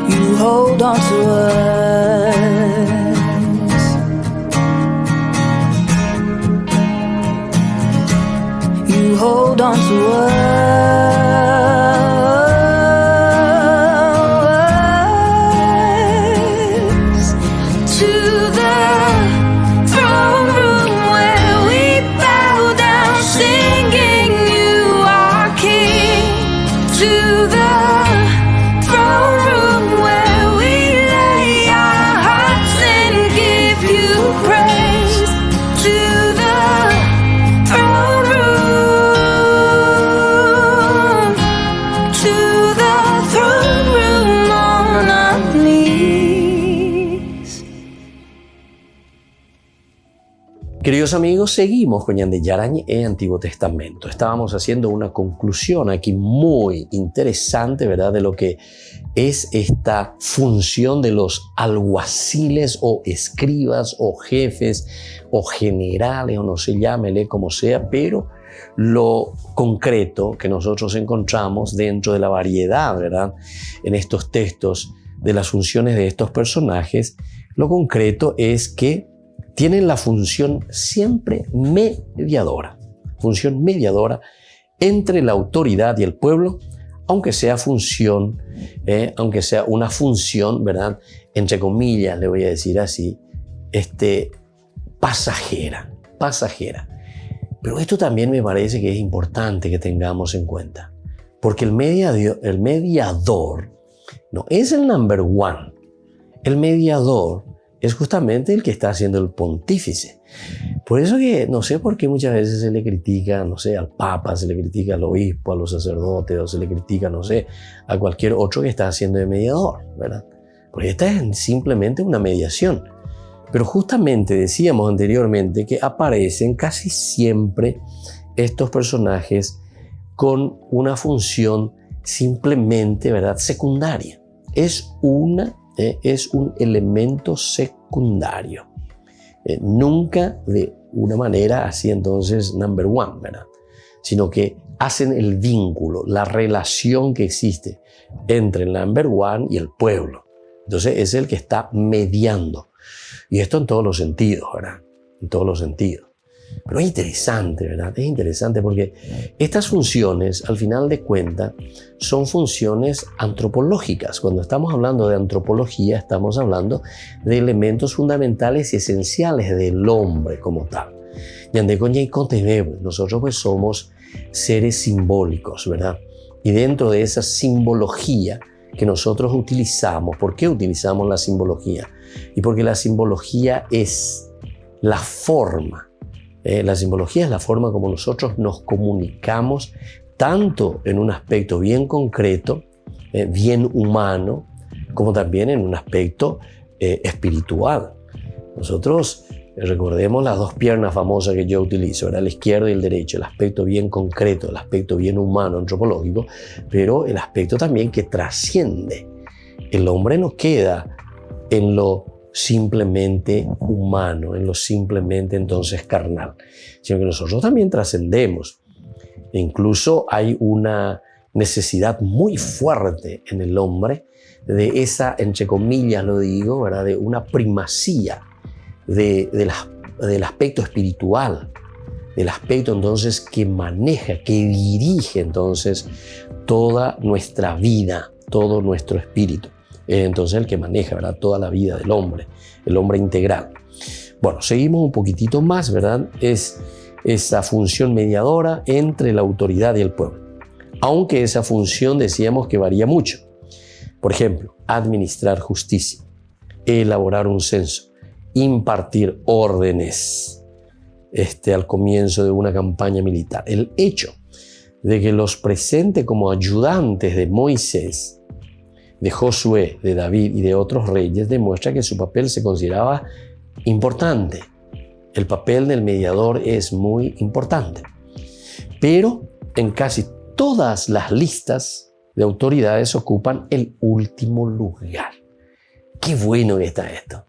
you hold on to us? You hold on to us. To the throne room where we bow down singing you are King. To the throne room where we lay our hearts and give you praise. To the throne room, to the throne room on our knees. Queridos amigos, seguimos con Ñande Yarañe en Antiguo Testamento. Estábamos haciendo una conclusión aquí muy interesante, ¿verdad?, de lo que es esta función de los alguaciles o escribas o jefes o generales, o no se llámele como sea, pero lo concreto que nosotros encontramos dentro de la variedad, ¿verdad?, en estos textos de las funciones de estos personajes, lo concreto es que tienen la función siempre mediadora, función mediadora entre la autoridad y el pueblo, aunque sea una función, ¿verdad?, entre comillas, le voy a decir así, pasajera. Pero esto también me parece que es importante que tengamos en cuenta, porque el mediador no es el number one. El mediador es justamente el que está haciendo el pontífice. Por eso que no sé por qué muchas veces se le critica, no sé, al Papa, se le critica al obispo, a los sacerdotes, o se le critica, no sé, a cualquier otro que está haciendo de mediador, ¿verdad? Porque esta es simplemente una mediación. Pero justamente decíamos anteriormente que aparecen casi siempre estos personajes con una función simplemente, ¿verdad?, secundaria. Es un elemento secundario. Nunca de una manera así entonces number one, ¿verdad?, sino que hacen el vínculo, la relación que existe entre el number one y el pueblo. Entonces es el que está mediando. Y esto en todos los sentidos, ¿verdad? En todos los sentidos. Pero es interesante, ¿verdad? Es interesante porque estas funciones, al final de cuentas, son funciones antropológicas. Cuando estamos hablando de antropología, estamos hablando de elementos fundamentales y esenciales del hombre como tal. Nosotros pues somos seres simbólicos, ¿verdad? Y dentro de esa simbología que nosotros utilizamos, ¿por qué utilizamos la simbología? Y porque la simbología es la forma. La simbología es la forma como nosotros nos comunicamos, tanto en un aspecto bien concreto, bien humano, como también en un aspecto espiritual. Nosotros recordemos las dos piernas famosas que yo utilizo, la izquierda y el derecho, el aspecto bien concreto, el aspecto bien humano, antropológico, pero el aspecto también que trasciende. El hombre no queda en lo simplemente humano, en lo simplemente entonces carnal, sino que nosotros también trascendemos. E incluso hay una necesidad muy fuerte en el hombre de esa, entre comillas lo digo, ¿verdad?, de una primacía del aspecto espiritual, del aspecto entonces que maneja, que dirige entonces toda nuestra vida, todo nuestro espíritu. Entonces el que maneja, ¿verdad?, toda la vida del hombre, el hombre integral. Bueno, seguimos un poquitito más, ¿verdad? Es esa función mediadora entre la autoridad y el pueblo. Aunque esa función decíamos que varía mucho. Por ejemplo, administrar justicia, elaborar un censo, impartir órdenes al comienzo de una campaña militar. El hecho de que los presente como ayudantes de Moisés, de Josué, de David y de otros reyes demuestra que su papel se consideraba importante. El papel del mediador es muy importante. Pero en casi todas las listas de autoridades ocupan el último lugar. Qué bueno que está esto.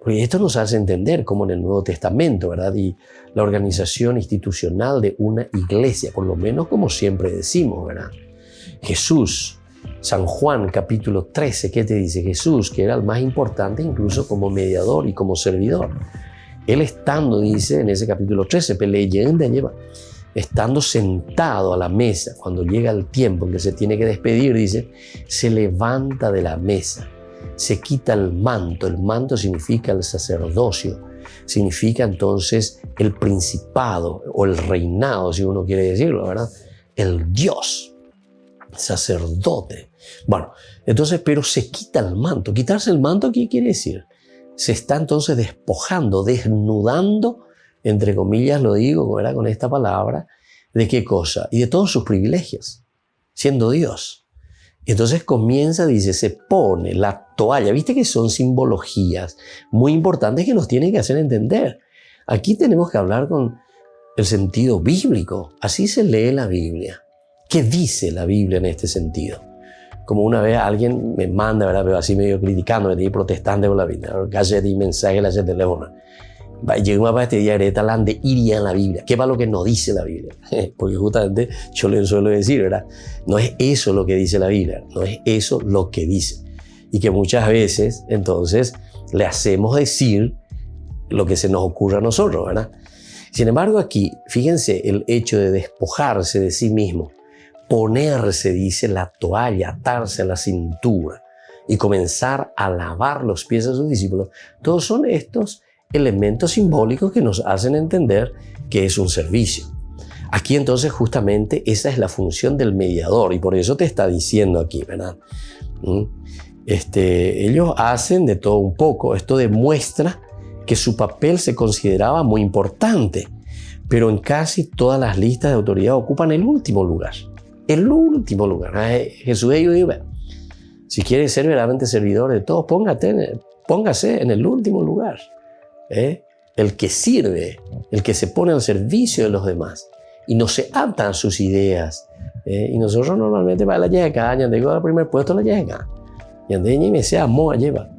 Porque esto nos hace entender cómo en el Nuevo Testamento, ¿verdad?, y la organización institucional de una iglesia, por lo menos como siempre decimos, ¿verdad? Jesús, San Juan capítulo 13, ¿qué te dice? Jesús, que era el más importante incluso como mediador y como servidor. Él estando, dice en ese capítulo 13, estando sentado a la mesa, cuando llega el tiempo en que se tiene que despedir, dice, se levanta de la mesa, se quita el manto significa el sacerdocio, significa entonces el principado o el reinado, si uno quiere decirlo, ¿verdad? El Dios, sacerdote. Bueno, entonces, pero se quita el manto. Quitarse el manto, ¿qué quiere decir? Se está entonces despojando, desnudando, entre comillas lo digo, ¿verdad?, con esta palabra, ¿de qué cosa? Y de todos sus privilegios, siendo Dios. Entonces comienza, dice, se pone la toalla. Viste que son simbologías muy importantes que nos tienen que hacer entender. Aquí tenemos que hablar con el sentido bíblico. Así se lee la Biblia. ¿Qué dice la Biblia en este sentido? Como una vez alguien me manda, ¿verdad?, pero así medio criticando, me dice protestante por la Biblia. Casi di mensaje en ese teléfono. Llegó a este día de iría en la Biblia. ¿Qué va lo que nos dice la Biblia? Porque justamente yo le suelo decir, ¿verdad? No es eso lo que dice la Biblia, no es eso lo que dice. Y que muchas veces, entonces, le hacemos decir lo que se nos ocurre a nosotros, ¿verdad? Sin embargo, aquí, fíjense el hecho de despojarse de sí mismo, ponerse, dice, la toalla, atarse a la cintura y comenzar a lavar los pies a sus discípulos. Todos son estos elementos simbólicos que nos hacen entender que es un servicio. Aquí entonces justamente esa es la función del mediador y por eso te está diciendo aquí, ¿verdad? Ellos hacen de todo un poco. Esto demuestra que su papel se consideraba muy importante, pero en casi todas las listas de autoridad ocupan el último lugar. El último lugar. Jesús dijo, si quieres ser verdaderamente servidor de todos, póngase en el último lugar. El que sirve, el que se pone al servicio de los demás y no se atan a sus ideas. Y nosotros normalmente para la llega, ya digo al primer puesto la llega. Y andeña y me sea moa lleva.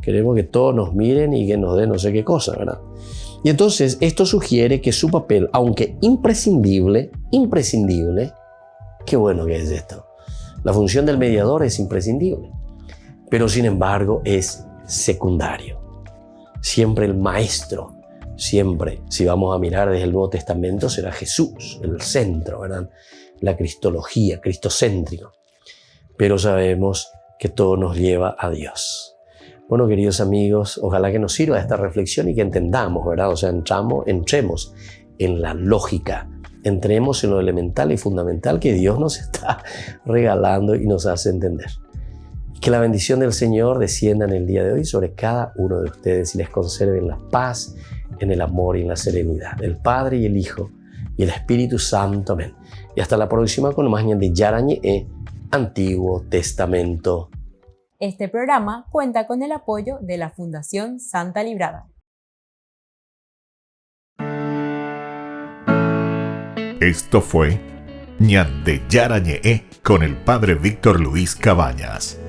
Queremos que todos nos miren y que nos den no sé qué cosa, ¿verdad? Y entonces esto sugiere que su papel, aunque imprescindible, qué bueno que es esto. La función del mediador es imprescindible, pero sin embargo es secundario. Siempre el maestro, siempre, si vamos a mirar desde el Nuevo Testamento, será Jesús, el centro, ¿verdad? La cristología, cristocéntrico. Pero sabemos que todo nos lleva a Dios. Bueno, queridos amigos, ojalá que nos sirva esta reflexión y que entendamos, ¿verdad? O sea, entremos en la lógica, entremos en lo elemental y fundamental que Dios nos está regalando y nos hace entender. Que la bendición del Señor descienda en el día de hoy sobre cada uno de ustedes y les conserve en la paz, en el amor y en la serenidad. El Padre y el Hijo y el Espíritu Santo. Amén. Y hasta la próxima con más de Yarañe, Antiguo Testamento. Este programa cuenta con el apoyo de la Fundación Santa Librada. Esto fue Ñande Yarañe con el Padre Víctor Luis Cabañas.